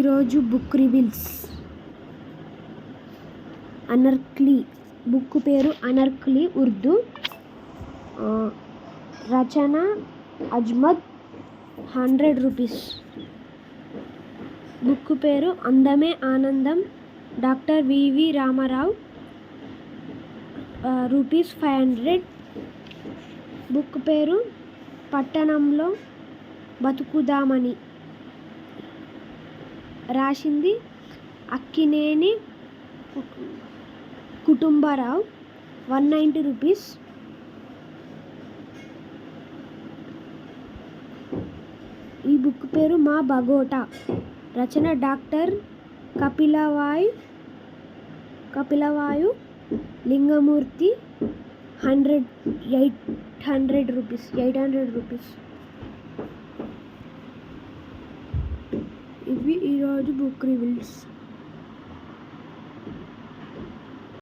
ఈరోజు book reveals. Anarkali book పేరు అనార్కలి, ఉర్దూ. రచన Ajmad, 100 rupees. Book పేరు అందమే ఆనందం, డాక్టర్ వివి రామారావు, రూపీస్ 500. బుక్ పేరు పట్టణంలో బతుకుదామని, రాసింది అక్కినేని కుటుంబరావు, 190 రూపీస్. ఈ బుక్ పేరు మా భగోటా, రచన డాక్టర్ కపిలవాయు లింగమూర్తి, 800 రూపీస్. ఇవి ఈరోజు బుక్ రివీల్స్.